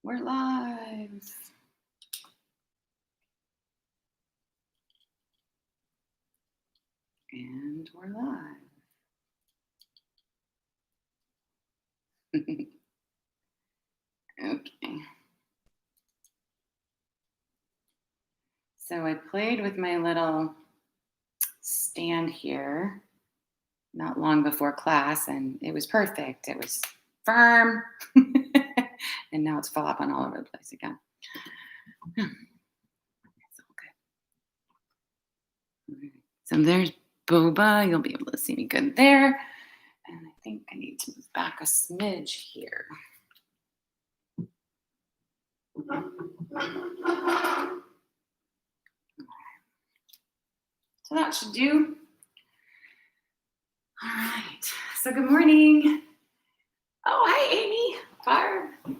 We're live. And we're live. Okay. So I played with my little stand here not long before class, and it was perfect. It was firm. And now it's flopping all over the place again. It's all good. Okay. So there's Boba. You'll be able to see me good there. And I think I need to move back a smidge here. So that should do. All right. So good morning. Oh, hi, Amy.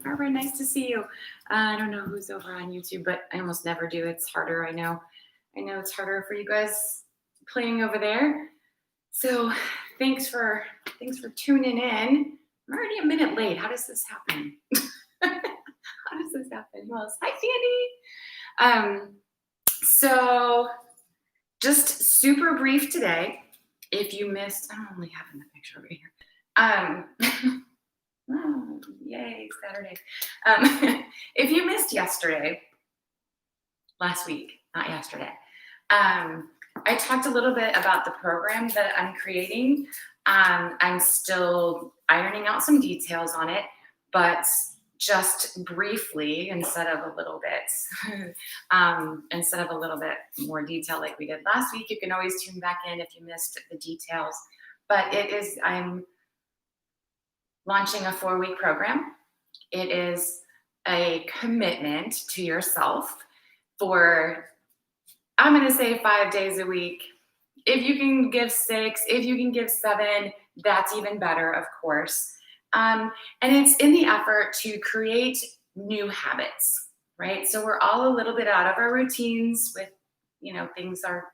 Barbara, nice to see you. I don't know who's over on YouTube, but I almost never do. It's harder, I know. I know it's harder for you guys playing over there. So thanks for tuning in. I'm already a minute late. How does this happen? How does this happen? Well, hi, Sandy. So just super brief today. If you missed, I'm only having the picture over here. Oh, yay, Saturday. If you missed last week, not yesterday, I talked a little bit about the program that I'm creating. I'm still ironing out some details on it, but just briefly, instead of a little bit more detail like we did last week, you can always tune back in if you missed the details. But I'm launching a 4-week program. It is a commitment to yourself for, I'm going to say 5 days a week. If you can give 6, if you can give 7, that's even better, of course. And it's in the effort to create new habits, right? So we're all a little bit out of our routines with, things are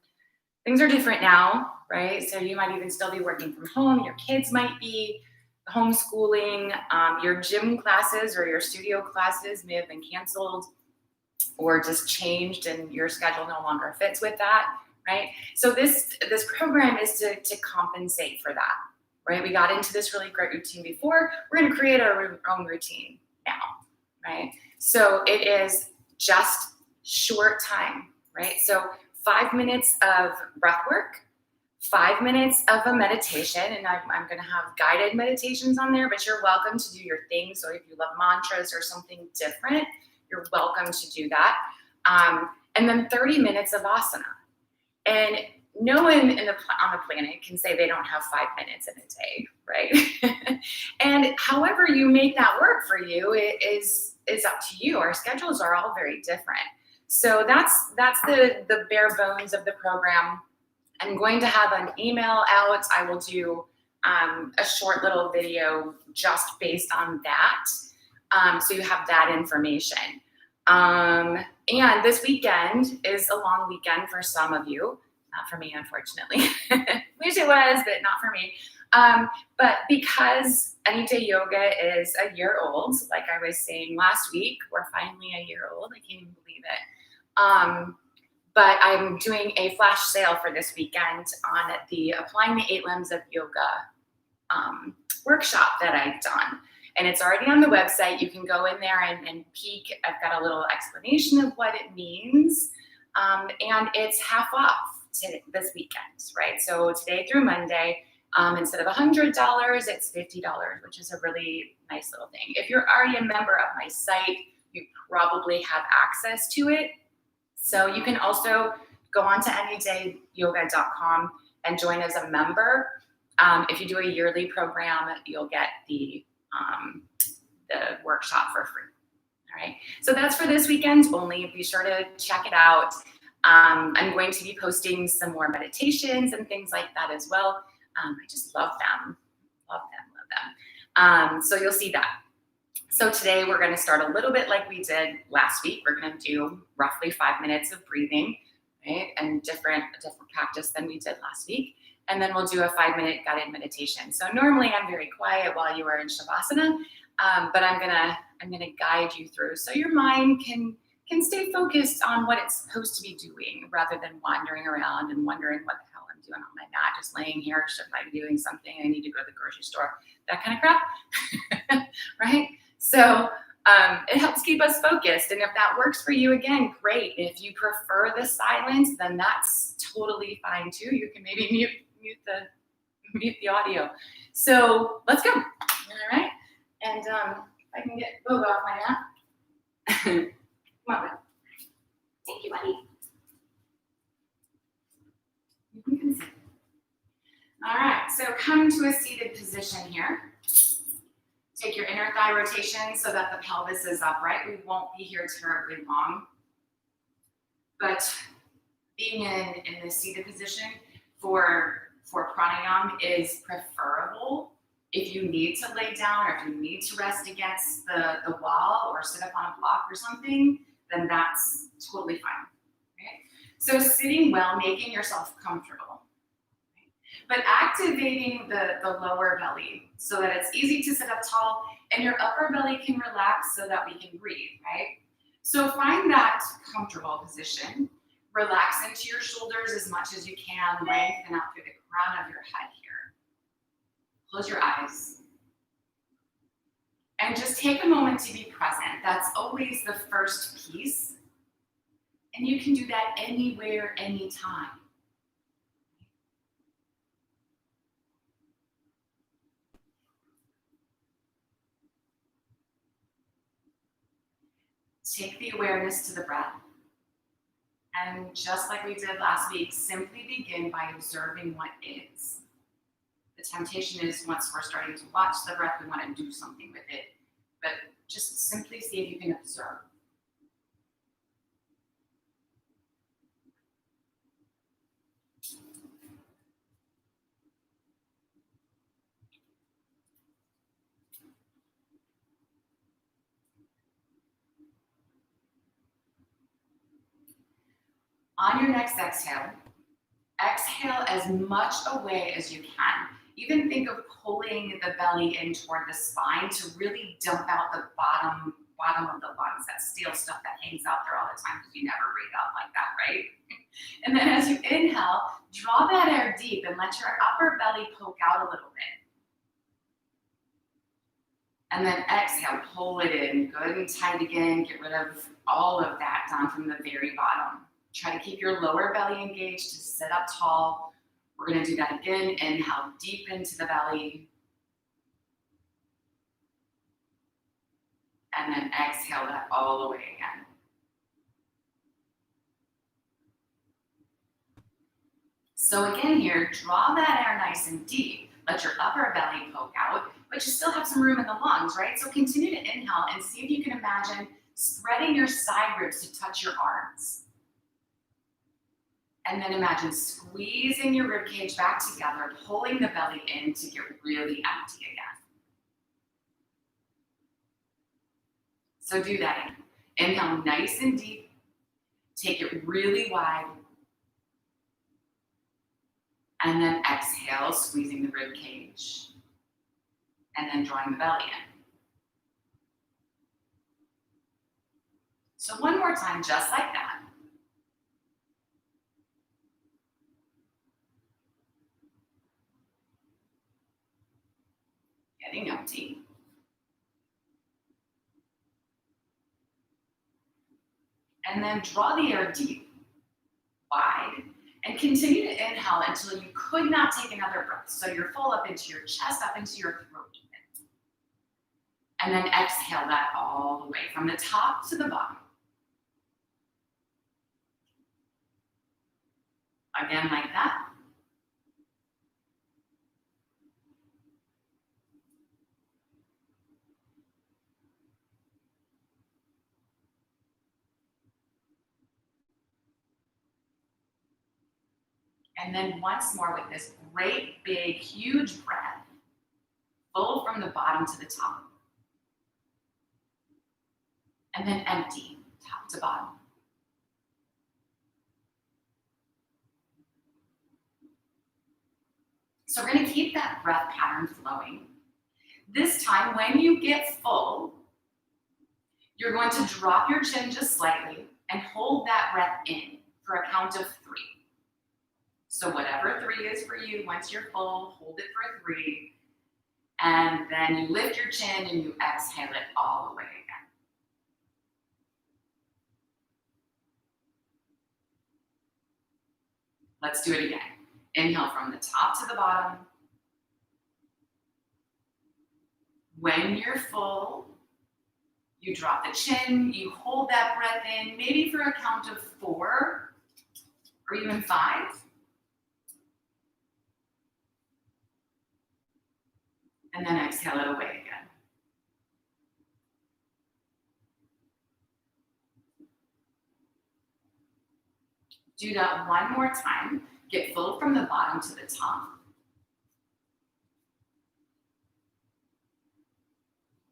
different now, right? So you might even still be working from home. Your kids might be homeschooling. Your gym classes or your studio classes may have been canceled or just changed and your schedule no longer fits with that, right? So this program is to compensate for that, right? We got into this really great routine before. We're going to create our own routine now, right? So it is just short time, right? So 5 minutes of breath work, 5 minutes of a meditation, and I'm going to have guided meditations on there, but you're welcome to do your thing. So if you love mantras or something different, you're welcome to do that. And then 30 minutes of asana. And no one on the planet can say they don't have 5 minutes in a day, right? And however you make that work for you, it is up to you. Our schedules are all very different. So that's the bare bones of the program. I'm going to have an email out. I will do a short little video just based on that. So you have that information. And this weekend is a long weekend for some of you. Not for me, unfortunately. Wish it was, but not for me. But because Anyday Yoga is a year old, like I was saying last week, we're finally a year old. I can't even believe it. But I'm doing a flash sale for this weekend on the Applying the 8 Limbs of Yoga workshop that I've done. And it's already on the website. You can go in there and peek. I've got a little explanation of what it means. And it's half off this weekend, right? So today through Monday, instead of $100, it's $50, which is a really nice little thing. If you're already a member of my site, you probably have access to it. So you can also go on to anydayyoga.com and join as a member. If you do a yearly program, you'll get the workshop for free. All right. So that's for this weekend only. Be sure to check it out. I'm going to be posting some more meditations and things like that as well. I just love them. Love them. So you'll see that. So today we're going to start a little bit like we did last week. We're going to do roughly 5 minutes of breathing, right? And different practice than we did last week. And then we'll do a 5-minute guided meditation. So normally I'm very quiet while you are in Shavasana. but I'm gonna guide you through so your mind can stay focused on what it's supposed to be doing rather than wandering around and wondering what the hell I'm doing on my mat, just laying here. Should I be doing something? I need to go to the grocery store. That kind of crap, right? So it helps keep us focused. And if that works for you, again, great. If you prefer the silence, then that's totally fine too. You can maybe mute the audio. So let's go. All right. And I can get Boba off my mat. Come on, bud. Thank you, buddy. You can consider. All right. So come to a seated position here. Take your inner thigh rotation so that the pelvis is upright. We won't be here terribly long. But being in the seated position for pranayama is preferable. If you need to lay down or if you need to rest against the wall or sit up on a block or something, then that's totally fine. Okay? So sitting well, making yourself comfortable. But activating the lower belly so that it's easy to sit up tall and your upper belly can relax so that we can breathe, right? So find that comfortable position. Relax into your shoulders as much as you can. Lengthen out through the crown of your head here. Close your eyes. And just take a moment to be present. That's always the first piece. And you can do that anywhere, anytime. Take the awareness to the breath. And just like we did last week, simply begin by observing what is. The temptation is once we're starting to watch the breath, we want to do something with it. But just simply see if you can observe. On your next exhale, exhale as much away as you can. Even think of pulling the belly in toward the spine to really dump out the bottom of the lungs, that steel stuff that hangs out there all the time because you never breathe out like that, right? And then as you inhale, draw that air deep and let your upper belly poke out a little bit. And then exhale, pull it in, good and tight again. Get rid of all of that down from the very bottom. Try to keep your lower belly engaged to sit up tall. We're going to do that again. Inhale deep into the belly. And then exhale that all the way again. So again here, draw that air nice and deep. Let your upper belly poke out, but you still have some room in the lungs, right? So continue to inhale and see if you can imagine spreading your side ribs to touch your arms. And then imagine squeezing your rib cage back together, pulling the belly in to get really empty again. So do that again. Inhale nice and deep. Take it really wide. And then exhale, squeezing the rib cage. And then drawing the belly in. So one more time, just like that. Getting empty. And then draw the air deep, wide, and continue to inhale until you could not take another breath. So you're full up into your chest, up into your throat. And then exhale that all the way from the top to the bottom. Again, like that. And then once more with this great, big, huge breath, full from the bottom to the top. And then empty, top to bottom. So we're going to keep that breath pattern flowing. This time, when you get full, you're going to drop your chin just slightly and hold that breath in for a count of 3. So whatever 3 is for you, once you're full, hold it for 3. And then you lift your chin and you exhale it all the way again. Let's do it again. Inhale from the top to the bottom. When you're full, you drop the chin, you hold that breath in, maybe for a count of 4 or even 5. And then exhale it away again. Do that one more time. Get full from the bottom to the top.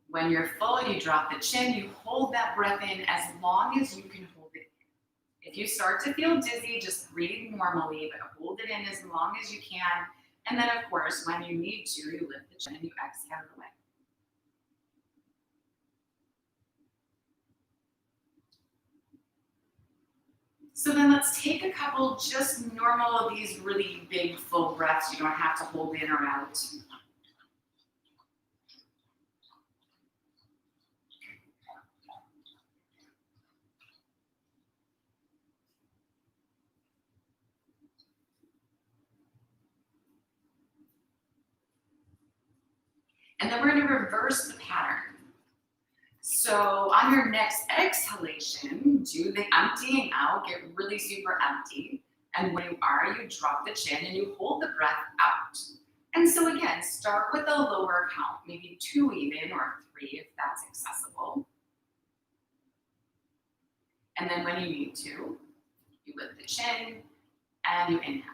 When you're full, you drop the chin, you hold that breath in as long as you can hold it in. If you start to feel dizzy, just breathe normally, but hold it in as long as you can. And then, of course, when you need to, you lift the chin and you exhale it away. So then let's take a couple just normal of these really big full breaths. You don't have to hold in or out. And then we're going to reverse the pattern. So on your next exhalation, do the emptying out, get really super empty. And when you are, you drop the chin and you hold the breath out. And so again, start with a lower count, maybe 2 even, or 3 if that's accessible. And then when you need to, you lift the chin and you inhale.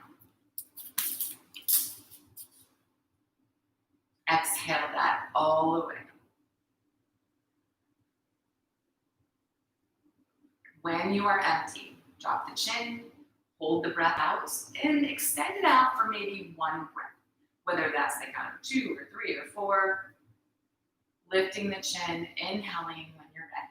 Exhale that all the way. When you are empty, drop the chin, hold the breath out, and extend it out for maybe 1 breath. Whether that's the count of 2 or 3 or 4, lifting the chin, inhaling when you're ready.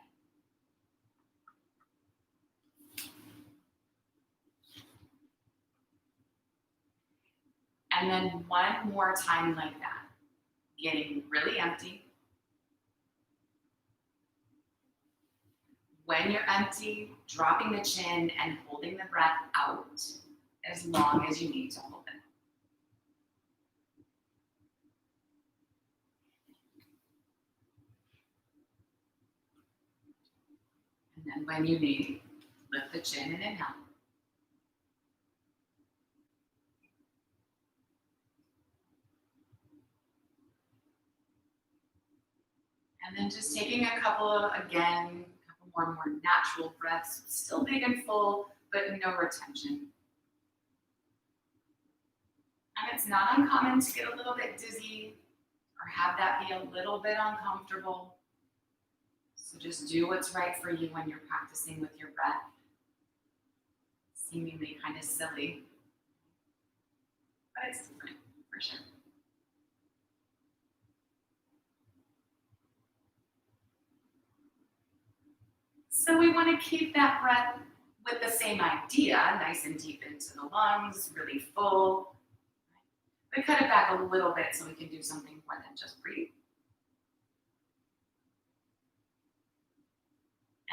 And then one more time like that, getting really empty. When you're empty, dropping the chin and holding the breath out as long as you need to hold it. And then when you need, lift the chin and inhale. And then just taking a couple more natural breaths, still big and full, but no retention. And it's not uncommon to get a little bit dizzy or have that be a little bit uncomfortable. So just do what's right for you when you're practicing with your breath. Seemingly kind of silly, but it's different for sure. So we want to keep that breath with the same idea, nice and deep into the lungs, really full. We cut it back a little bit so we can do something more than just breathe.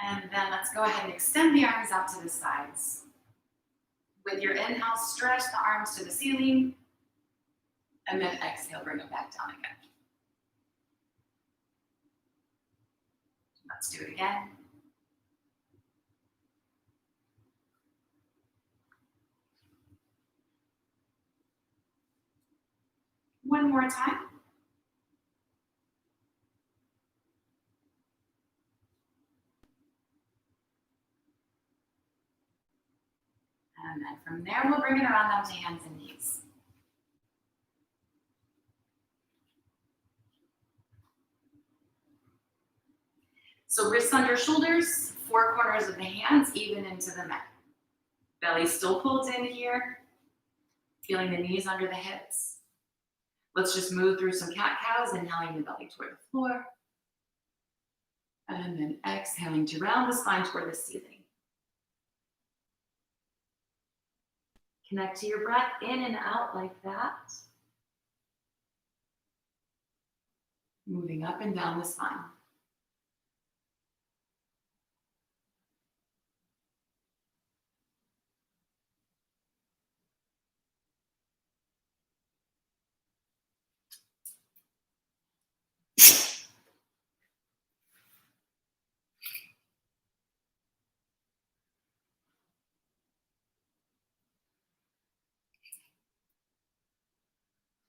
And then let's go ahead and extend the arms out to the sides. With your inhale, stretch the arms to the ceiling. And then exhale, bring them back down again. Let's do it again. One more time. And then from there, we'll bring it around down to hands and knees. So wrists under shoulders, 4 corners of the hands, even into the mat. Belly still pulled in here, feeling the knees under the hips. Let's just move through some cat-cows, inhaling the belly toward the floor. And then exhaling to round the spine toward the ceiling. Connect to your breath in and out like that. Moving up and down the spine.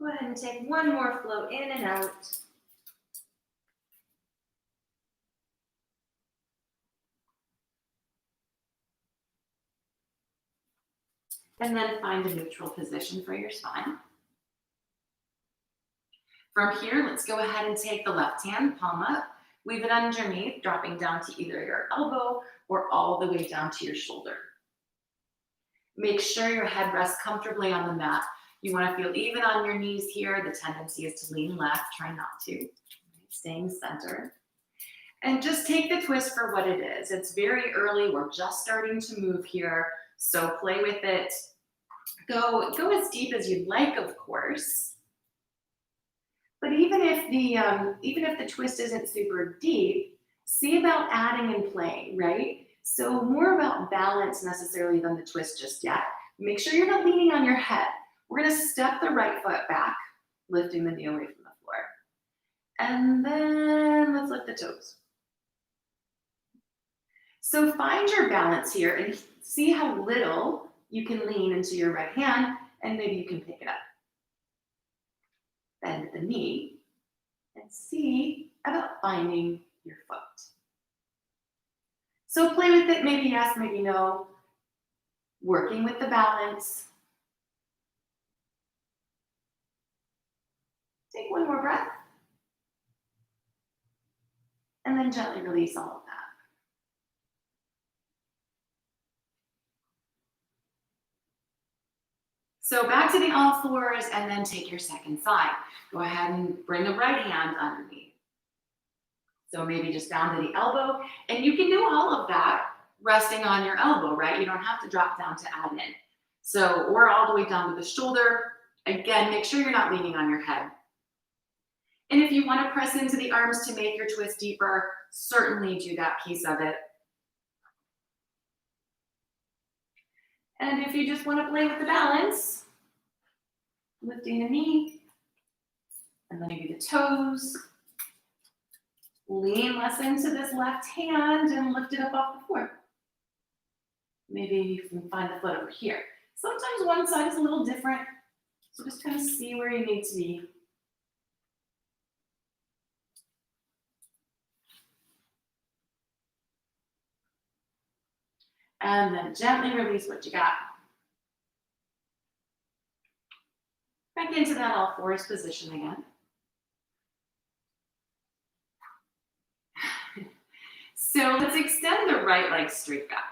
Go ahead and take one more flow in and out. And then find a neutral position for your spine. From here, let's go ahead and take the left hand, palm up, weave it underneath, dropping down to either your elbow or all the way down to your shoulder. Make sure your head rests comfortably on the mat. You want to feel even on your knees here. The tendency is to lean left, try not to. Staying centered. And just take the twist for what it is. It's very early. We're just starting to move here. So play with it. Go as deep as you'd like, of course. But even if the twist isn't super deep, see about adding and playing, right? So more about balance necessarily than the twist just yet. Make sure you're not leaning on your head. We're gonna step the right foot back, lifting the knee away from the floor. And then let's lift the toes. So find your balance here and see how little you can lean into your right hand, and maybe you can pick it up. Bend the knee and see about finding your foot. So play with it, maybe yes, maybe no. Working with the balance. Take one more breath. And then gently release all of that. So back to the all fours and then take your second side. Go ahead and bring the right hand underneath. So maybe just down to the elbow. And you can do all of that resting on your elbow, right? You don't have to drop down to add in. So or all the way down to the shoulder. Again, make sure you're not leaning on your head. And if you want to press into the arms to make your twist deeper, certainly do that piece of it. And if you just want to play with the balance, lifting the knee, and then maybe the toes, lean less into this left hand and lift it up off the floor. Maybe you can find the foot over here. Sometimes one side is a little different, so just kind of see where you need to be. And then gently release what you got. Back into that all fours position again. So let's extend the right leg straight back.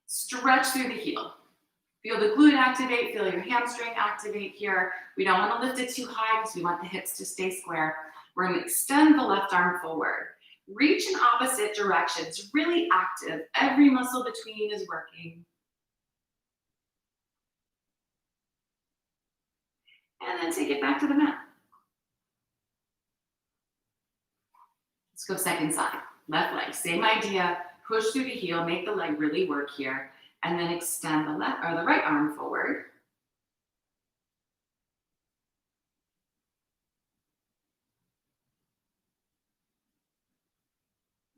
Stretch through the heel. Feel the glute activate, feel your hamstring activate here. We don't want to lift it too high because we want the hips to stay square. We're going to extend the left arm forward. Reach in opposite directions, really active. Every muscle between is working. And then take it back to the mat. Let's go second side. Left leg, same idea. Push through the heel, make the leg really work here. And then extend the left or the right arm forward.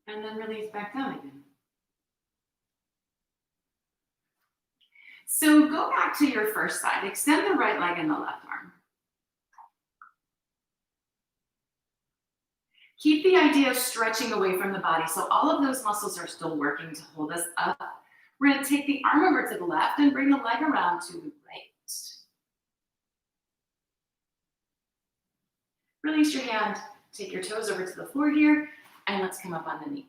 And then release back down again. So go back to your first side. Extend the right leg and the left arm. Keep the idea of stretching away from the body. So all of those muscles are still working to hold us up. We're going to take the arm over to the left and bring the leg around to the right. Release your hand. Take your toes over to the floor here. And let's come up on the knee.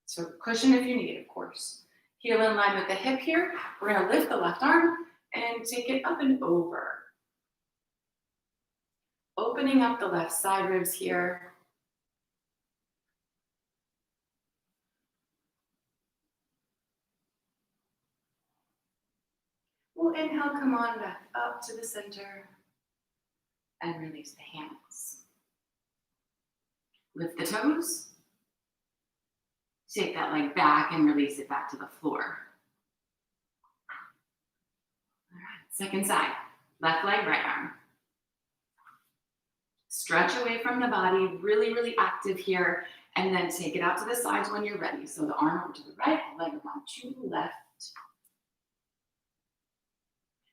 So cushion if you need, of course. Heel in line with the hip here. We're going to lift the left arm and take it up and over. opening up the left side ribs here. We'll inhale, come on back up to the center and release the hands. Lift the toes. Take that leg back and release it back to the floor. All right, second side. Left leg, right arm. Stretch away from the body, really, really active here, and then take it out to the sides when you're ready. So the arm over to the right, leg around to the left.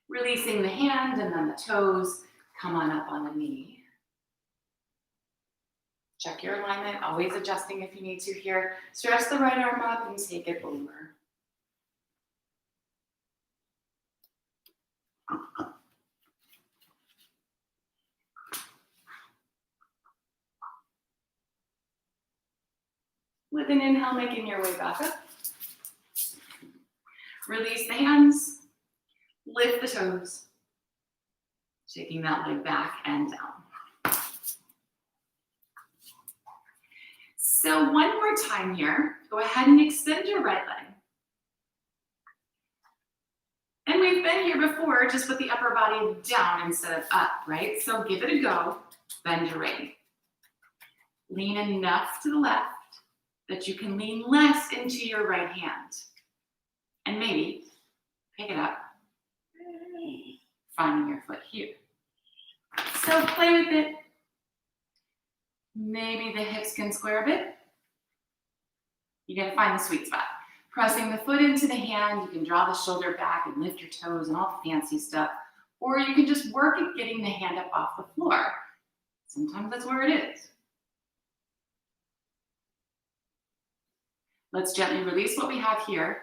Releasing the hand and then the toes, come on up on the knee. Check your alignment, always adjusting if you need to here. Stretch the right arm up and take it over. With an inhale, making your way back up. Release the hands, lift the toes, taking that leg back and down. So one more time here, go ahead and extend your right leg. And we've been here before, just with the upper body down instead of up, right? So give it a go, bend your right. Lean enough to the left that you can lean less into your right hand. And maybe pick it up, finding your foot here. So play with it. Maybe the hips can square a bit. You gotta find the sweet spot. Pressing the foot into the hand, you can draw the shoulder back and lift your toes and all the fancy stuff. Or you can just work at getting the hand up off the floor. Sometimes that's where it is. Let's gently release what we have here.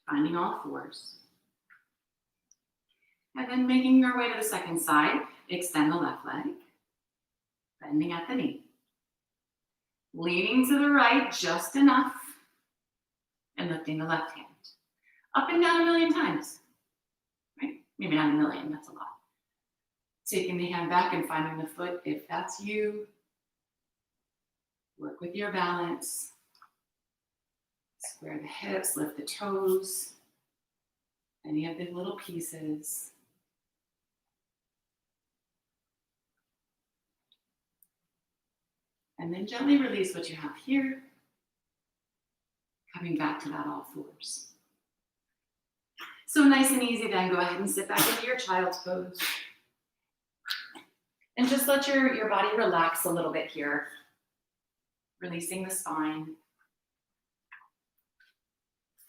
Finding all fours. And then making your way to the second side, extend the left leg, bending at the knee. Leaning to the right just enough, and lifting the left hand. Up and down a million times, right? Maybe not a million, that's a lot. Taking the hand back and finding the foot, if that's you. Work with your balance. Square the hips, lift the toes. Any of the little pieces. And then gently release what you have here. Coming back to that all fours. So nice and easy then, go ahead and sit back into your child's pose. And just let your body relax a little bit here. Releasing the spine.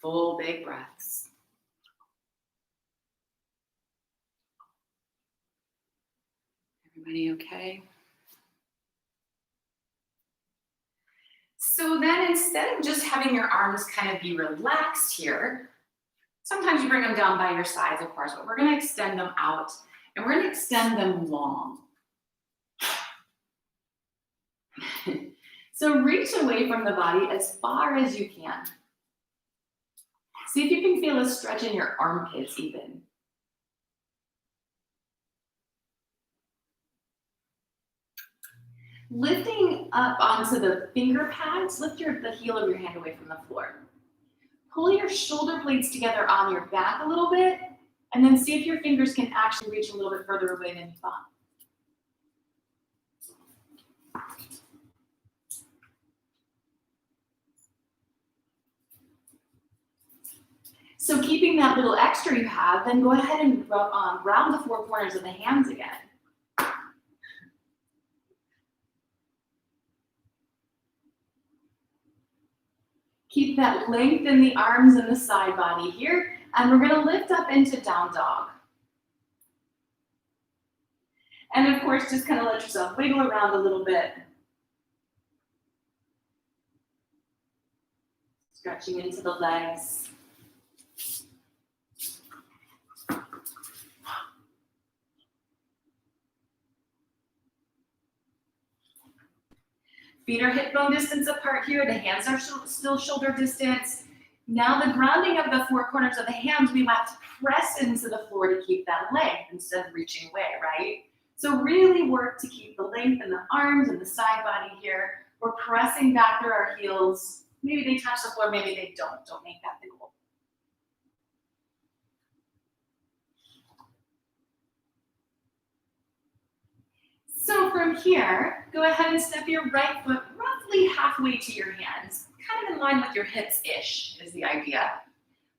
Full big breaths. Everybody okay? So then instead of just having your arms kind of be relaxed here, sometimes you bring them down by your sides, of course, but we're going to extend them out and we're going to extend them long. So reach away from the body as far as you can. See if you can feel a stretch in your armpits even. Lifting up onto the finger pads, lift the heel of your hand away from the floor. Pull your shoulder blades together on your back a little bit, and then see if your fingers can actually reach a little bit further away than you thought. So keeping that little extra you have, then go ahead and round the four corners of the hands again. Keep that length in the arms and the side body here, and we're gonna lift up into down dog. And of course, just kind of let yourself wiggle around a little bit. Stretching into the legs. Feet are hip bone distance apart here. The hands are still shoulder distance. Now the grounding of the four corners of the hands, we want to press into the floor to keep that length instead of reaching away, right? So really work to keep the length in the arms and the side body here. We're pressing back through our heels. Maybe they touch the floor, maybe they don't. Don't make that the goal. So from here, go ahead and step your right foot roughly halfway to your hands, kind of in line with your hips-ish is the idea.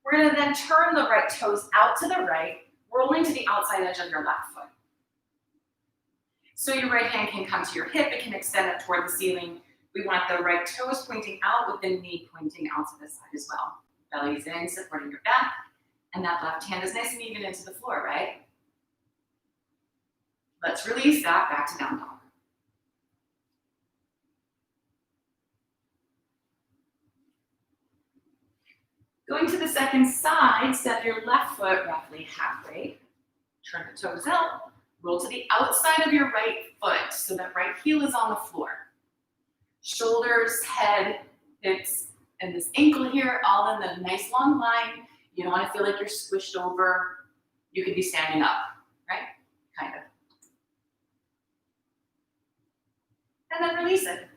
We're gonna then turn the right toes out to the right, rolling to the outside edge of your left foot. So your right hand can come to your hip, it can extend up toward the ceiling. We want the right toes pointing out with the knee pointing out to the side as well. Belly's in, supporting your back, and that left hand is nice and even into the floor, right? Let's release that back to down dog. Going to the second side, step your left foot roughly halfway. Turn the toes out, roll to the outside of your right foot so that right heel is on the floor. Shoulders, head, hips, and this ankle here, all in the nice long line. You don't want to feel like you're squished over. You could be standing up, right? Kind of. And then release it.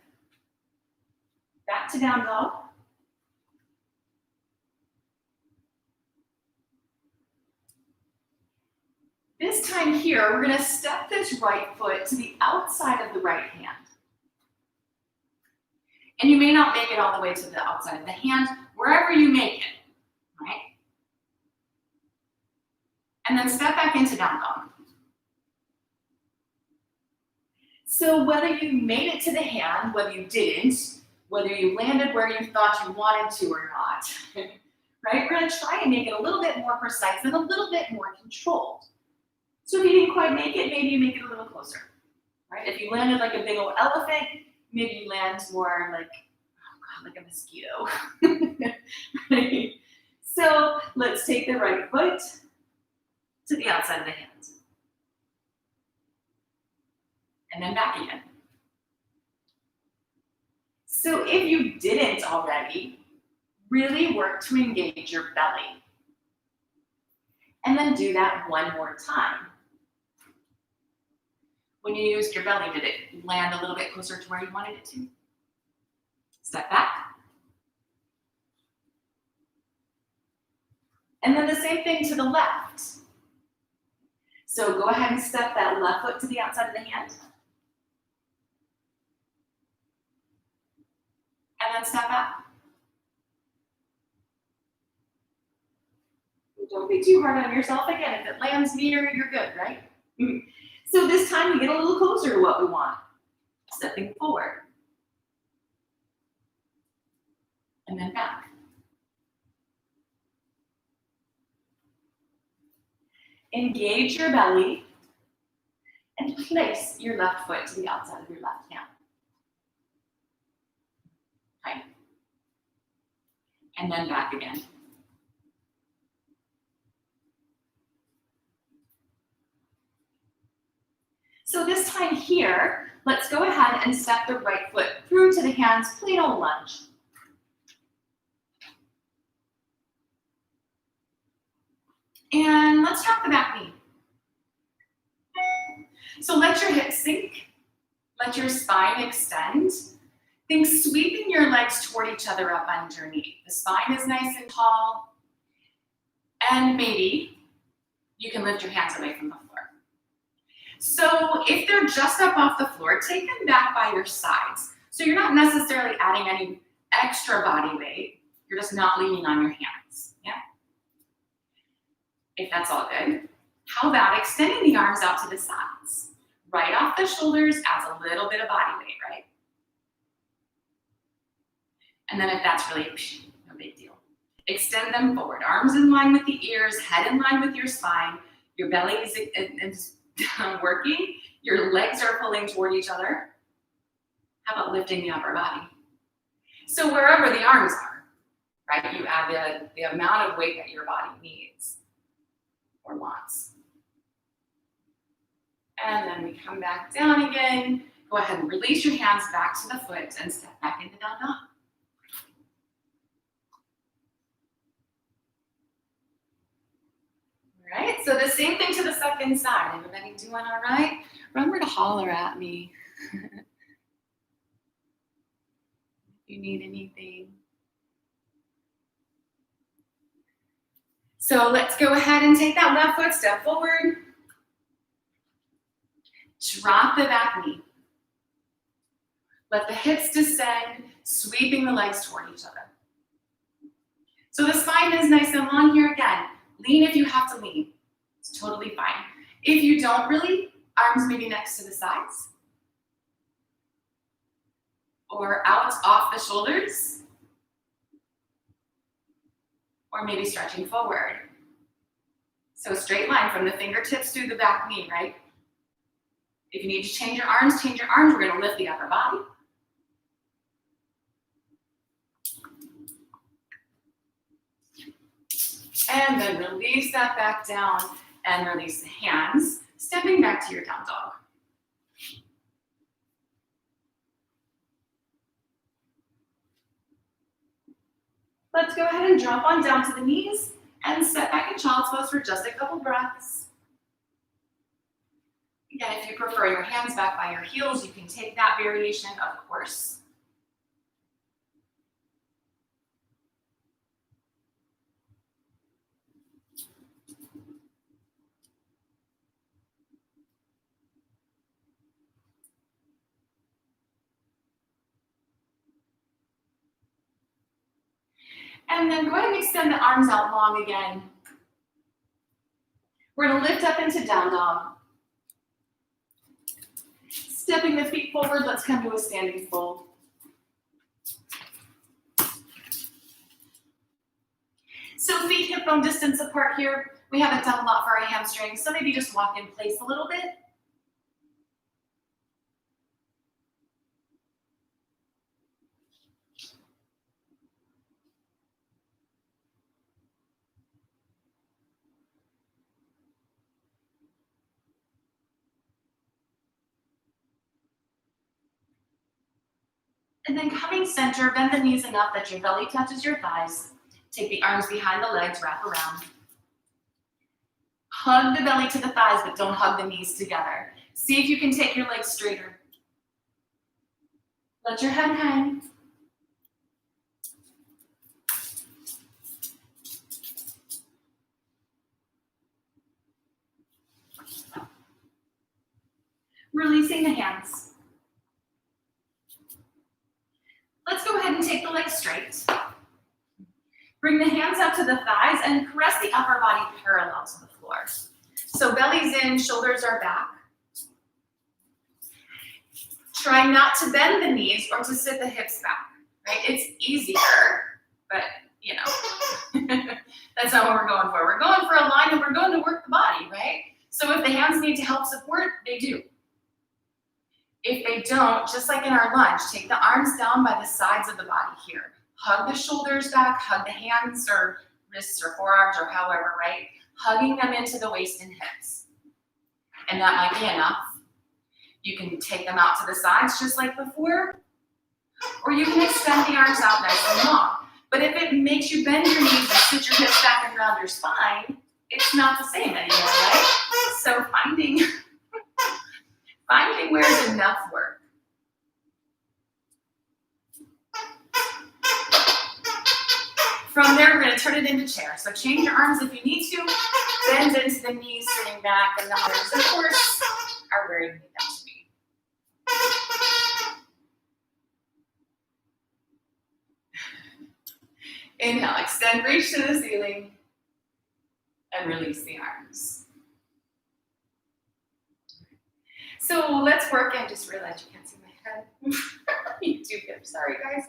Back to down dog. This time here, we're gonna step this right foot to the outside of the right hand. And you may not make it all the way to the outside of the hand, wherever you make it, right? And then step back into down dog. So whether you made it to the hand, whether you didn't, whether you landed where you thought you wanted to or not, right? We're gonna try and make it a little bit more precise and a little bit more controlled. So if you didn't quite make it, maybe you make it a little closer, right? If you landed like a big old elephant, maybe you land more like, oh God, like a mosquito, right? So let's take the right foot to the outside of the hand. And then back again. So if you didn't already, really work to engage your belly. And then do that one more time. When you used your belly, did it land a little bit closer to where you wanted it to? Step back. And then the same thing to the left. So go ahead and step that left foot to the outside of the hand. And then step back. Don't be too hard on yourself. Again, if it lands near, you're good, right? So this time we get a little closer to what we want. Stepping forward. And then back. Engage your belly and place your left foot to the outside of your left hand. Okay. And then back again. So this time here, let's go ahead and step the right foot through to the hands, plain old lunge. And let's drop the back knee. So let your hips sink, let your spine extend. Think sweeping your legs toward each other up underneath. The spine is nice and tall. And maybe you can lift your hands away from the floor. So if they're just up off the floor, take them back by your sides. So you're not necessarily adding any extra body weight. You're just not leaning on your hands, yeah? If that's all good, how about extending the arms out to the sides? Right off the shoulders adds a little bit of body weight, right? And then if that's really no big deal, extend them forward. Arms in line with the ears, head in line with your spine. Your belly is working. Your legs are pulling toward each other. How about lifting the upper body? So wherever the arms are, right, you add the amount of weight that your body needs or wants. And then we come back down again. Go ahead and release your hands back to the foot and step back into down dog. right, so the same thing to the second side. Everybody doing all right? Remember to holler at me if you need anything. So let's go ahead and take that left foot, step forward. Drop the back knee. Let the hips descend, sweeping the legs toward each other. So the spine is nice and long here again. Lean if you have to lean. It's totally fine. If you don't really, arms maybe next to the sides. Or out off the shoulders. Or maybe stretching forward. So straight line from the fingertips through the back knee, right? If you need to change your arms, change your arms. We're gonna lift the upper body. And then release that back down and release the hands, stepping back to your down dog. Let's go ahead and drop on down to the knees and step back in child's pose for just a couple breaths. Again, if you prefer your hands back by your heels, you can take that variation, of course. And then go ahead and extend the arms out long again. We're gonna lift up into down dog. Stepping the feet forward, let's come to a standing fold. So feet hip bone distance apart here. We haven't done a lot for our hamstrings, so maybe just walk in place a little bit. And then coming center, bend the knees enough that your belly touches your thighs. Take the arms behind the legs, wrap around. Hug the belly to the thighs, but don't hug the knees together. See if you can take your legs straighter. Let your head hang. Releasing the hands. Let's go ahead and take the legs straight. Bring the hands up to the thighs and caress the upper body parallel to the floor. So belly's in, shoulders are back. Try not to bend the knees or to sit the hips back, right? It's easier, but you know, that's not what we're going for. We're going for a line and we're going to work the body, right? So if the hands need to help support, they do. If they don't, just like in our lunge, take the arms down by the sides of the body here. Hug the shoulders back, hug the hands or wrists or forearms or however, right? Hugging them into the waist and hips. And that might be enough. You can take them out to the sides just like before, or you can extend the arms out nice and long. But if it makes you bend your knees and sit your hips back and around your spine, it's not the same anymore, right? So finding where is enough work. From there, we're going to turn it into chair. So change your arms if you need to. Bend into the knees, sitting back, and the arms, of course, are where you need them to be. Inhale, extend, reach to the ceiling, and release the arms. So let's work. I just realized you can't see my head. YouTube here, sorry guys.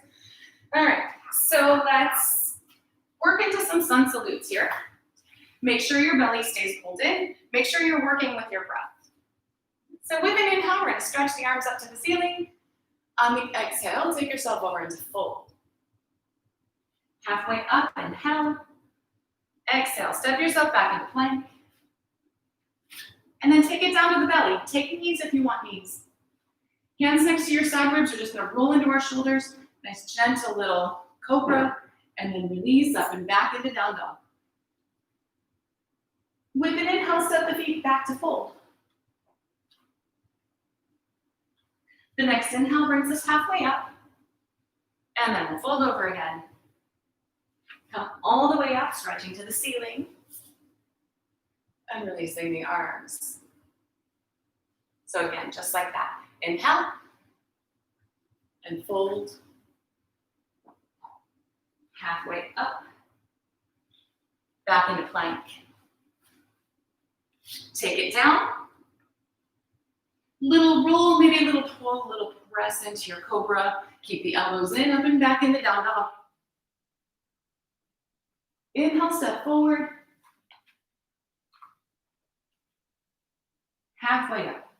All right, so let's work into some sun salutes here. Make sure your belly stays pulled in. Make sure you're working with your breath. So with an inhale, we're gonna stretch the arms up to the ceiling. On the exhale, take yourself over into fold. Halfway up, inhale. Exhale, step yourself back into plank. And then take it down to the belly. Take knees if you want knees. Hands next to your side ribs, we're just gonna roll into our shoulders. Nice gentle little cobra. And then release up and back into down dog. With an inhale, step the feet back to fold. The next inhale brings us halfway up, and then we'll fold over again. Come all the way up, stretching to the ceiling, and releasing the arms. So again, just like that. Inhale, and fold. Halfway up, back into plank. Take it down. Little roll, maybe a little pull, a little press into your cobra. Keep the elbows in, up and back in the down dog. Inhale, step forward. Halfway up.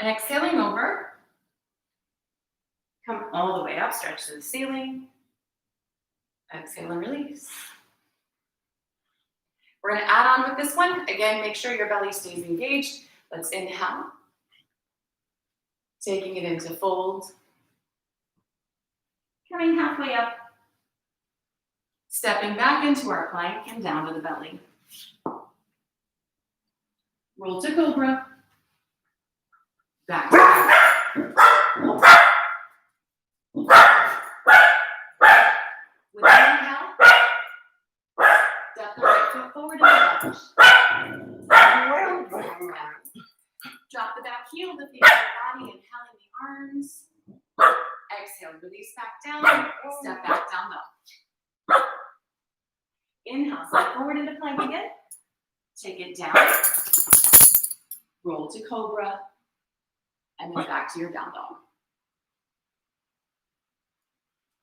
And exhaling over. Come all the way up, stretch to the ceiling. Exhale and release. We're gonna add on with this one. Again, make sure your belly stays engaged. Let's inhale. Taking it into fold. Coming halfway up. Stepping back into our plank and down to the belly. Roll to cobra. Back to plank. With an inhale, step the right foot forward and lunge. Drop the back heel, lift the upper body, inhaling the arms. Exhale, release back down, step back down dog. Inhale, slide forward into plank again. Take it down. Roll to cobra. And then back to your down dog.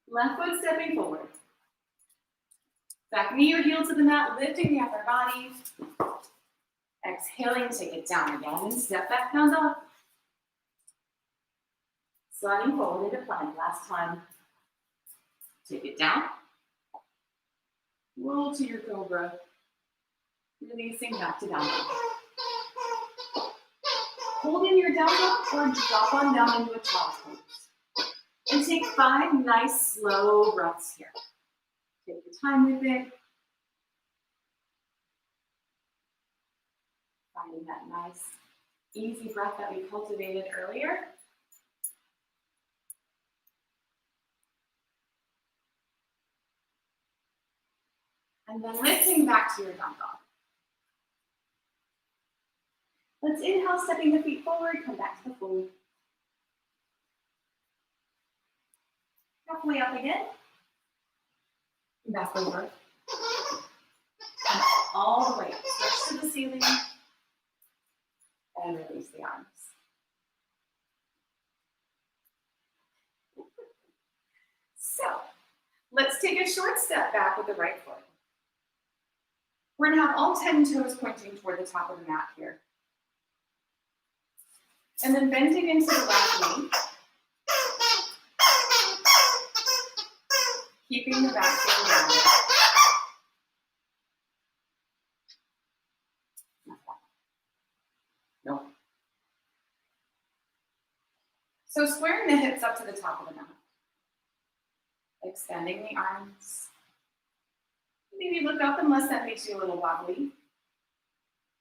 Left foot stepping forward. Back knee or heel to the mat, lifting the upper body. Exhaling, take it down again and step back down dog. Sliding forward into plank last time. Take it down. Roll to your cobra. Releasing back to down dog. Hold in your down dog or drop on down into a child's pose. And take 5 nice slow breaths here. Take your time with it. Finding that nice, easy breath that we cultivated earlier. And then lifting back to your down dog. Let's inhale, stepping the feet forward, come back to the fold. Halfway up again. Back over. And all the way up. Stretch to the ceiling. And release the arms. So, let's take a short step back with the right foot. We're going to have all 10 toes pointing toward the top of the mat here. And then bending into the left knee. Keeping the back heel rounded. No. So squaring the hips up to the top of the mat. Extending the arms. Maybe look up unless that makes you a little wobbly.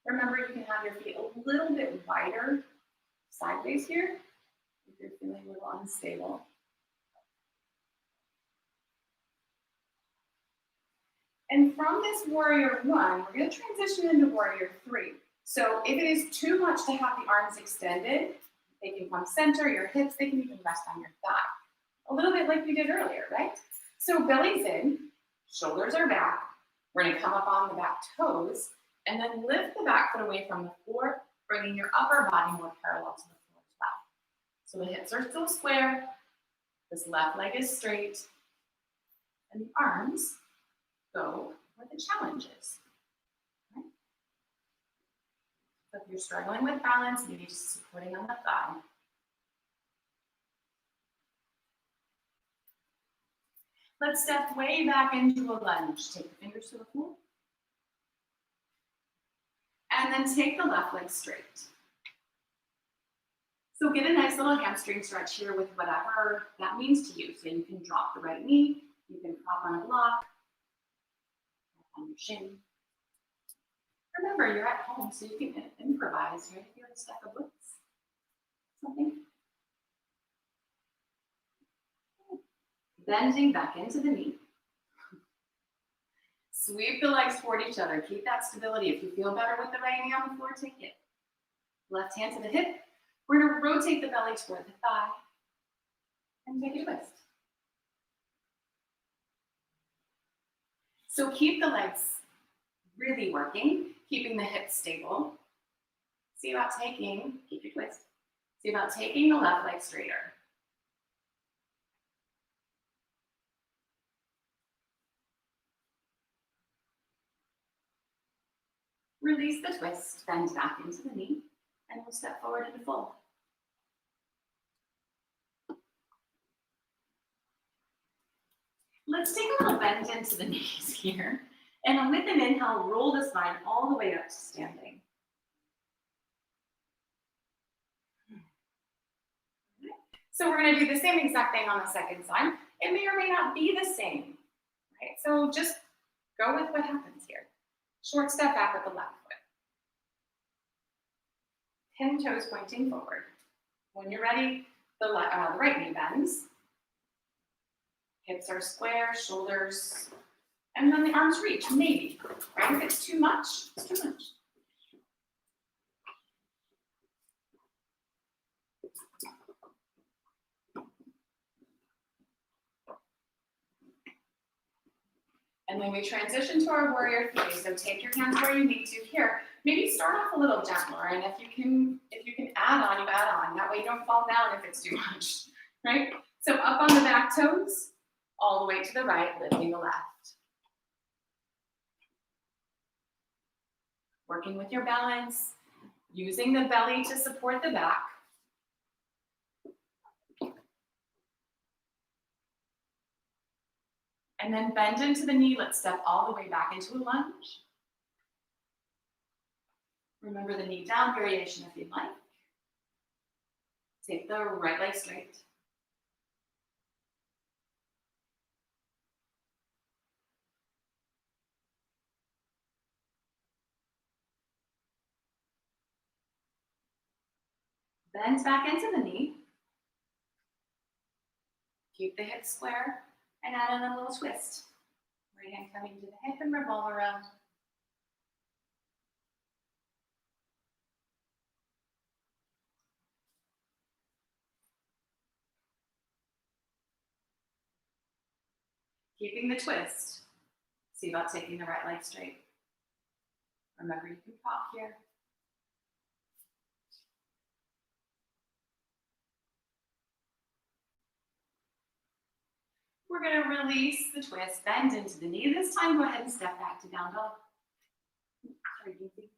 Remember, you can have your feet a little bit wider sideways here if you're feeling a little unstable. And from this warrior 1, we're going to transition into warrior 3. So if it is too much to have the arms extended, they can come center, your hips, they can even rest on your thigh. A little bit like we did earlier, right? So belly's in, shoulders are back. We're going to come up on the back toes and then lift the back foot away from the floor, bringing your upper body more parallel to the floor as well. So the hips are still square, this left leg is straight, and the arms go where the challenge is. Right? So if you're struggling with balance, maybe just supporting on the thigh. Let's step way back into a lunge. Take the fingers to the floor. And then take the left leg straight. So get a nice little hamstring stretch here with whatever that means to you. So you can drop the right knee, you can prop on a block, on your shin. Remember, you're at home, so you can improvise, right? If you like stack of books, something. Bending back into the knee. Sweep the legs toward each other. Keep that stability. If you feel better with the right knee on the floor, take it. Left hand to the hip. We're going to rotate the belly toward the thigh and take a twist. So keep the legs really working, keeping the hips stable. See about taking, keep your twist. See about taking the left leg straighter. Release the twist, bend back into the knee, and we'll step forward into fold. Let's take a little bend into the knees here. And with an inhale, roll the spine all the way up to standing. So we're going to do the same exact thing on the second side. It may or may not be the same, right? So just go with what happens here. Short step back with the left foot. 10 toes pointing forward. When you're ready, the right knee bends. Hips are square, shoulders, and then the arms reach, maybe. Right? If it's too much, it's too much. And then we transition to our warrior three. So take your hands where you need to here. Maybe start off a little gentler, and if you can add on, you add on. That way you don't fall down if it's too much, right? So up on the back toes, all the way to the right, lifting the left. Working with your balance, using the belly to support the back. And then bend into the knee. Let's step all the way back into a lunge. Remember the knee down variation if you'd like. Take the right leg straight. Bend back into the knee. Keep the hips square and add in a little twist. Right hand coming to the hip and revolve around. Keeping the twist. See about taking the right leg straight. Remember, you can pop here. We're going to release the twist, bend into the knee. This time, go ahead and step back to down dog. Sorry, Daisy.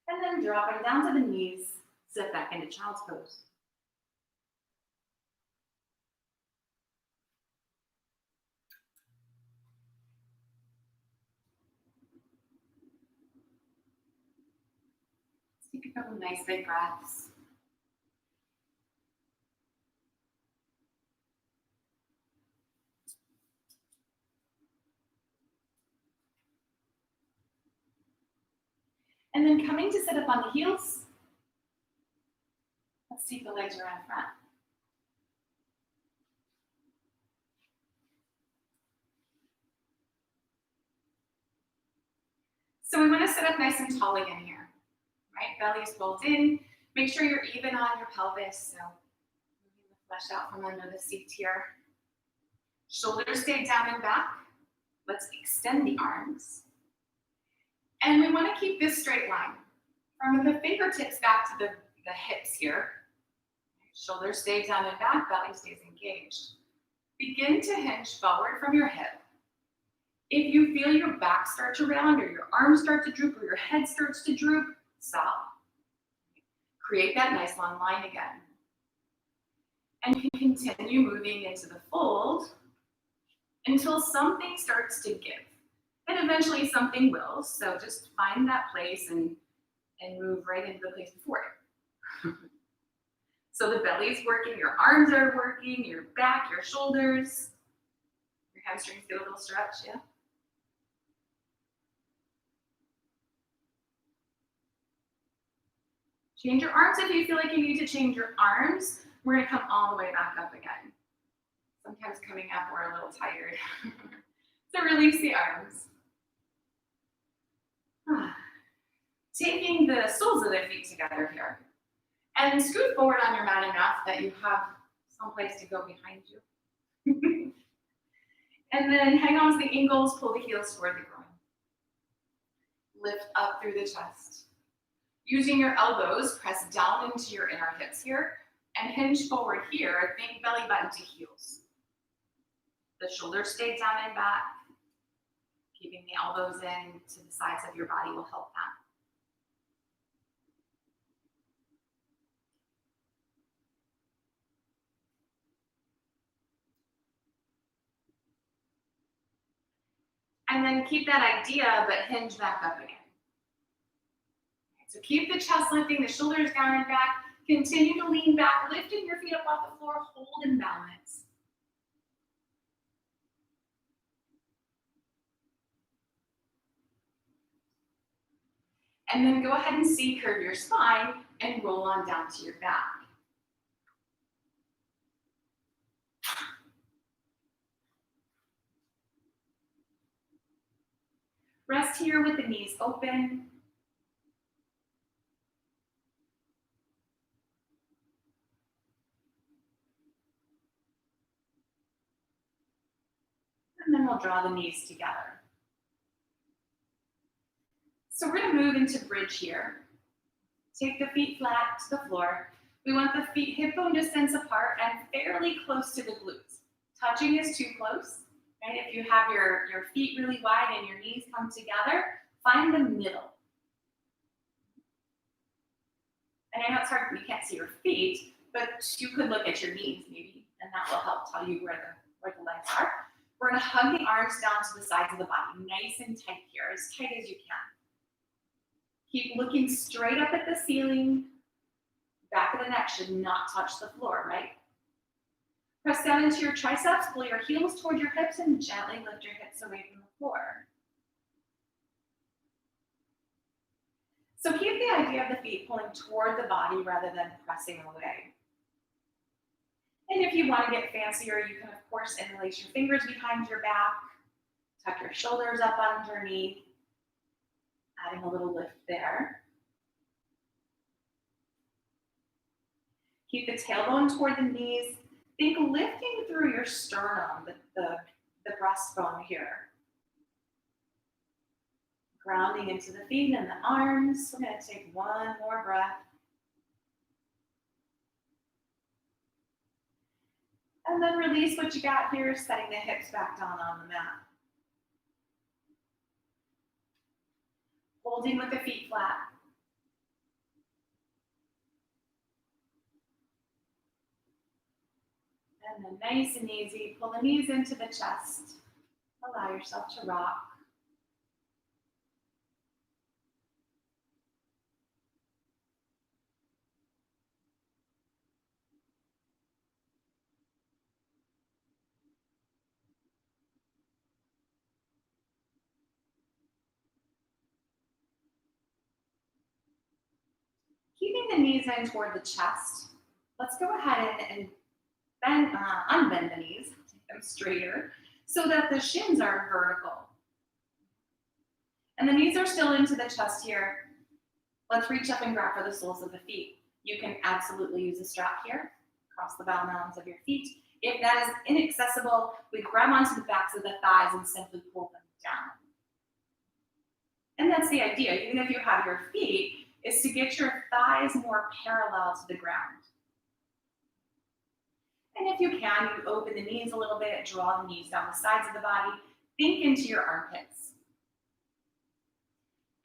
And then dropping down to the knees, step back into child's pose. Take a couple nice big breaths. And then coming to sit up on the heels. Let's see if the legs are out front. So we want to sit up nice and tall again here, right? Belly is pulled in. Make sure you're even on your pelvis. So moving the flesh out from under the seat here. Shoulders stay down and back. Let's extend the arms. And we want to keep this straight line. From the fingertips back to the hips here. Shoulders stay down and back, belly stays engaged. Begin to hinge forward from your hip. If you feel your back start to round or your arms start to droop or your head starts to droop, stop. Create that nice long line again. And you can continue moving into the fold until something starts to give. And eventually something will, so just find that place and move right into the place before it. So the belly's working, your arms are working, your back, your shoulders. Your Your hamstrings get a little stretch, yeah? Change your arms if you feel like you need to change your arms. We're gonna come all the way back up again. Sometimes coming up, we're a little tired. So release the arms. Taking the soles of the feet together here. And scoot forward on your mat enough that you have some place to go behind you. And then hang on to the ankles, pull the heels toward the groin. Lift up through the chest. Using your elbows, press down into your inner hips here and hinge forward here. Think belly button to heels. The shoulders stay down and back. Keeping the elbows in to the sides of your body will help that. And then keep that idea, but hinge back up again. So keep the chest lifting, the shoulders down and back. Continue to lean back, lifting your feet up off the floor, hold and balance. And then go ahead and C-curve your spine and roll on down to your back. Rest here with the knees open. And then we'll draw the knees together. So we're gonna move into bridge here. Take the feet flat to the floor. We want the feet hip bone distance apart and fairly close to the glutes. Touching is too close. Right? If you have your feet really wide and your knees come together, find the middle. And I know it's hard, you can't see your feet, but you could look at your knees maybe, and that will help tell you where the legs are. We're gonna hug the arms down to the sides of the body, nice and tight here, as tight as you can. Keep looking straight up at the ceiling. Back of the neck should not touch the floor, right? Press down into your triceps, pull your heels toward your hips, and gently lift your hips away from the floor. So keep the idea of the feet pulling toward the body rather than pressing away. And if you want to get fancier, you can, of course, interlace your fingers behind your back, tuck your shoulders up underneath, adding a little lift there. Keep the tailbone toward the knees. Think lifting through your sternum, the breastbone here. Grounding into the feet and the arms. We're going to take one more breath. And then release what you got here, setting the hips back down on the mat. Holding with the feet flat. And then nice and easy, pull the knees into the chest. Allow yourself to rock. Keeping the knees in toward the chest, let's go ahead and unbend the knees, take them straighter, so that the shins are vertical. And the knees are still into the chest here. Let's reach up and grab for the soles of the feet. You can absolutely use a strap here, across the bow mounds of your feet. If that is inaccessible, we grab onto the backs of the thighs and simply pull them down. And that's the idea, even if you have your feet, is to get your thighs more parallel to the ground. And if you can, you open the knees a little bit, draw the knees down the sides of the body, think into your armpits.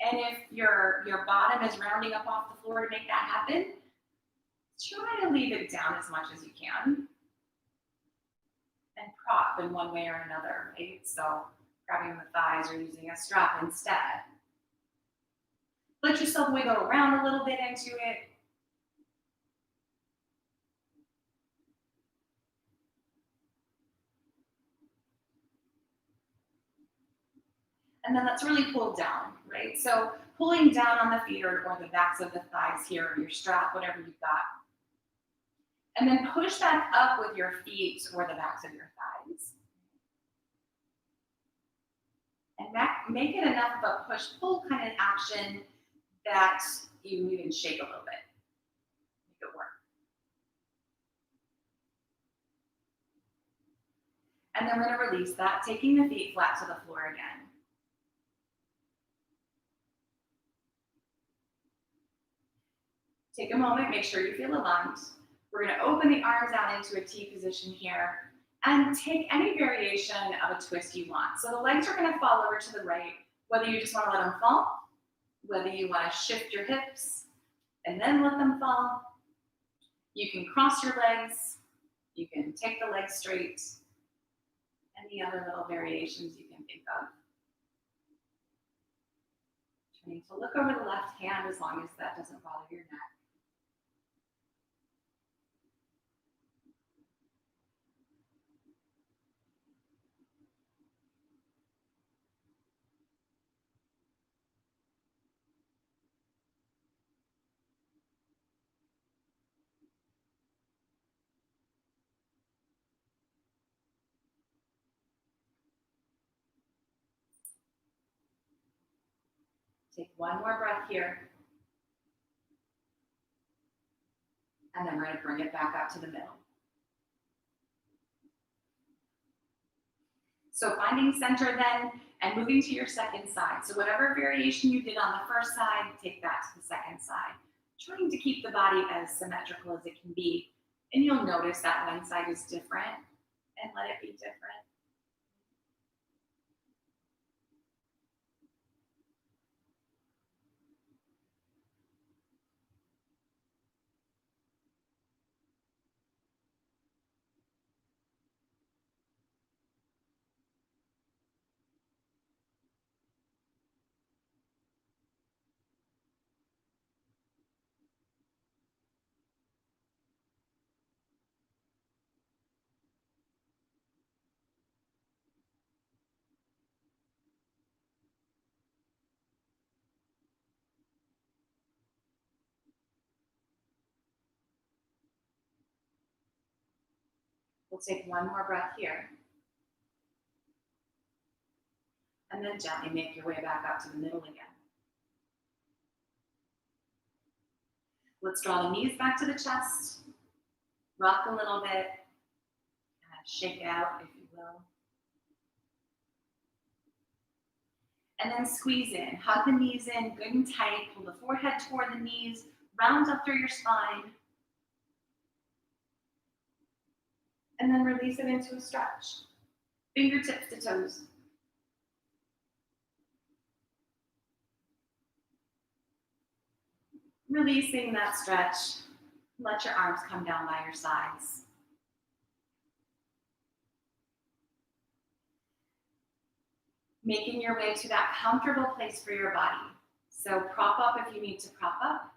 And if your bottom is rounding up off the floor to make that happen, try to leave it down as much as you can. And prop in one way or another, right? So grabbing the thighs or using a strap instead. Let yourself wiggle around a little bit into it. And then let's really pull down, right? So pulling down on the feet or the backs of the thighs here, or your strap, whatever you've got. And then push back up with your feet or the backs of your thighs. And make it enough of a push-pull kind of action that you even shake a little bit. Make it work. And then we're going to release that, taking the feet flat to the floor again. Take a moment, make sure you feel aligned. We're going to open the arms out into a T position here and take any variation of a twist you want. So the legs are going to fall over to the right, whether you just want to let them fall, whether you want to shift your hips and then let them fall. You can cross your legs. You can take the legs straight. Any other little variations you can think of. Trying to look over the left hand as long as that doesn't bother your neck. Take one more breath here. And then we're going to bring it back up to the middle. So finding center then and moving to your second side. So whatever variation you did on the first side, take that to the second side. Trying to keep the body as symmetrical as it can be. And you'll notice that one side is different and let it be different. We'll take one more breath here. And then gently make your way back up to the middle again. Let's draw the knees back to the chest. Rock a little bit. Kind of shake out, if you will. And then squeeze in. Hug the knees in, good and tight. Pull the forehead toward the knees. Round up through your spine. And then release it into a stretch. Fingertips to toes. Releasing that stretch. Let your arms come down by your sides. Making your way to that comfortable place for your body. So prop up if you need to prop up.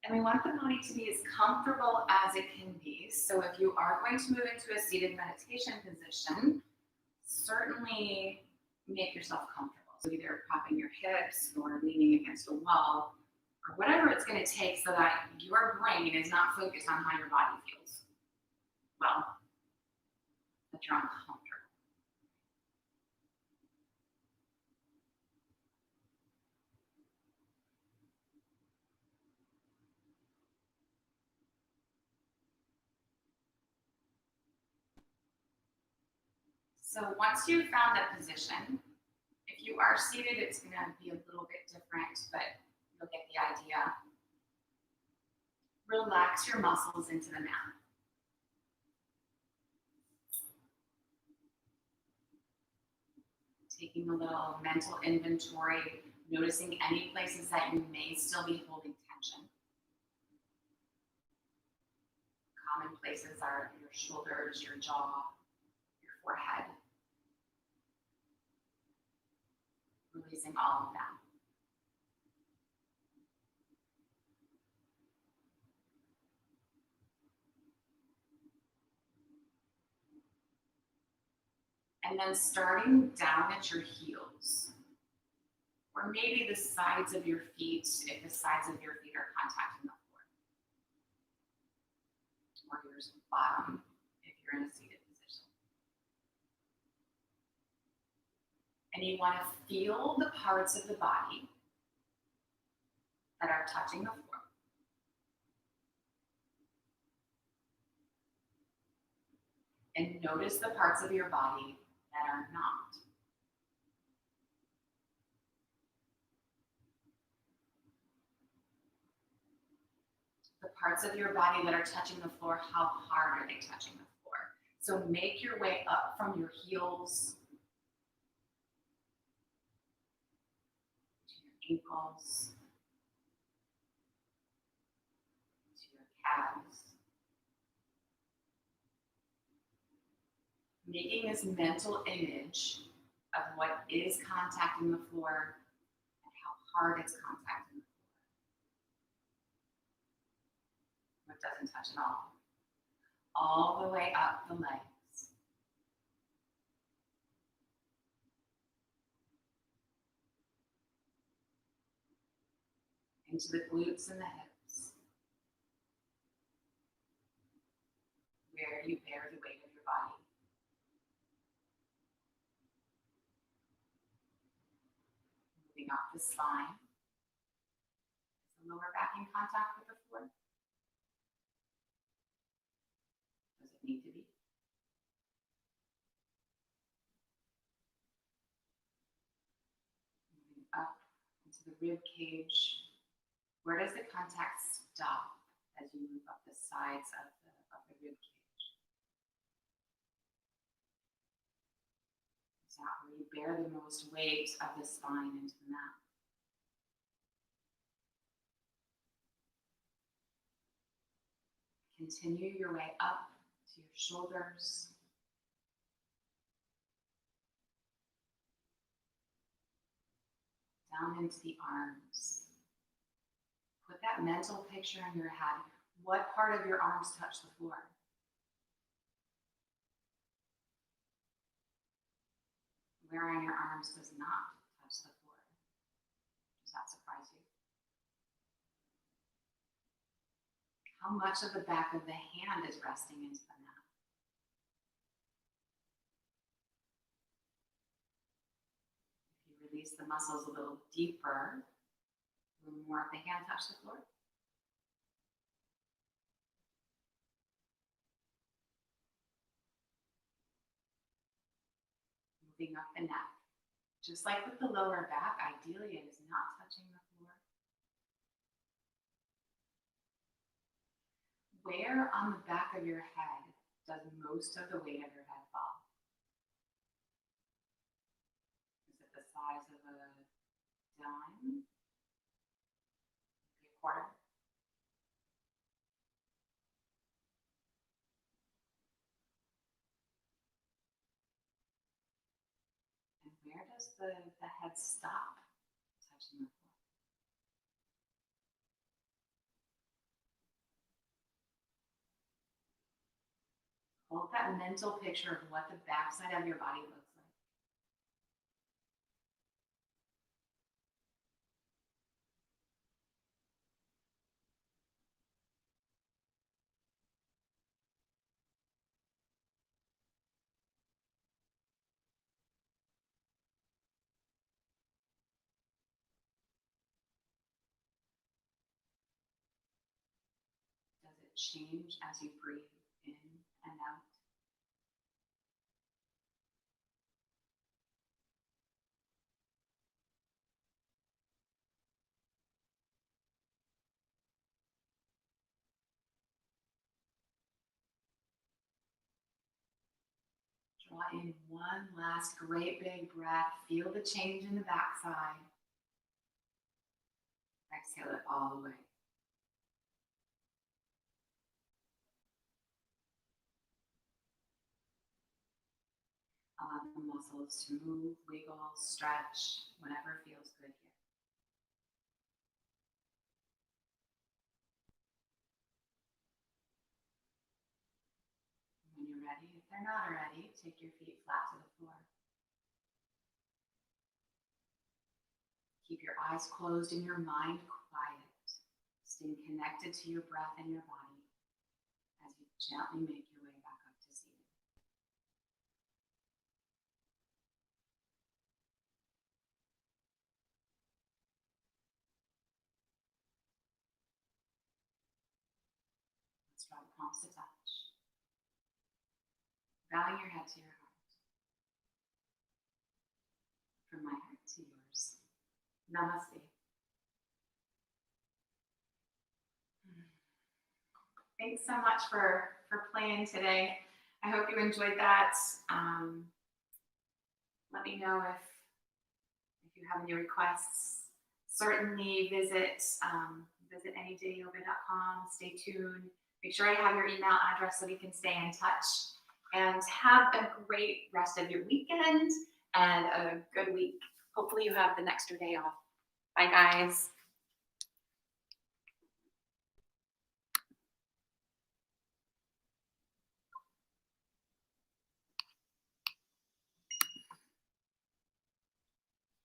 And we want the body to be as comfortable as it can be. So if you are going to move into a seated meditation position, certainly make yourself comfortable. So either propping your hips or leaning against a wall or whatever it's going to take so that your brain is not focused on how your body feels. Well, that you're uncomfortable. So once you've found that position, if you are seated, it's going to be a little bit different, but you'll get the idea. Relax your muscles into the mat. Taking a little mental inventory, noticing any places that you may still be holding tension. Common places are your shoulders, your jaw, your forehead. Releasing all of that. And then starting down at your heels, or maybe the sides of your feet, if the sides of your feet are contacting the floor, or your bottom if you're in a seated position. And you want to feel the parts of the body that are touching the floor. And notice the parts of your body that are not. The parts of your body that are touching the floor, how hard are they touching the floor? So make your way up from your heels to your ankles, to your calves. Making this mental image of what is contacting the floor and how hard it's contacting the floor. What doesn't touch at all the way up the legs. Into the glutes and the hips, where you bear the weight of your body. Moving up the spine. Is the lower back in contact with the floor? Does it need to be? Moving up into the rib cage. Where does the contact stop as you move up the sides of the rib cage? Is that where you bear the most weight of the spine into the mat? Continue your way up to your shoulders. Down into the arms. Put that mental picture in your head. What part of your arms touch the floor? Where on your arms does not touch the floor? Does that surprise you? How much of the back of the hand is resting into the mat? If you release the muscles a little deeper, will more of the hand touch the floor? Moving up the neck. Just like with the lower back, ideally it is not touching the floor. Where on the back of your head does most of the weight of your head fall? Is it the size of a dime? Maybe a quarter? And where does the head stop touching the floor? Hold that mental picture of what the backside of your body looks like. Does it change as you breathe in and out? Draw in one last great big breath. Feel the change in the backside. Exhale it all the way. Allow the muscles to move, wiggle, stretch, whatever feels good here. When you're ready, if they're not already, take your feet flat to the floor. Keep your eyes closed and your mind quiet, staying connected to your breath and your body as you gently make your way back up to seated. Let's draw the palms to touch. Bowing your head to your heart. From my heart to yours. Namaste. Thanks so much for playing today. I hope you enjoyed that. Let me know if you have any requests. Certainly visit anydayyoga.com. Stay tuned. Make sure I have your email address so we can stay in touch. And have a great rest of your weekend and a good week. Hopefully you have the next day off. Bye, guys.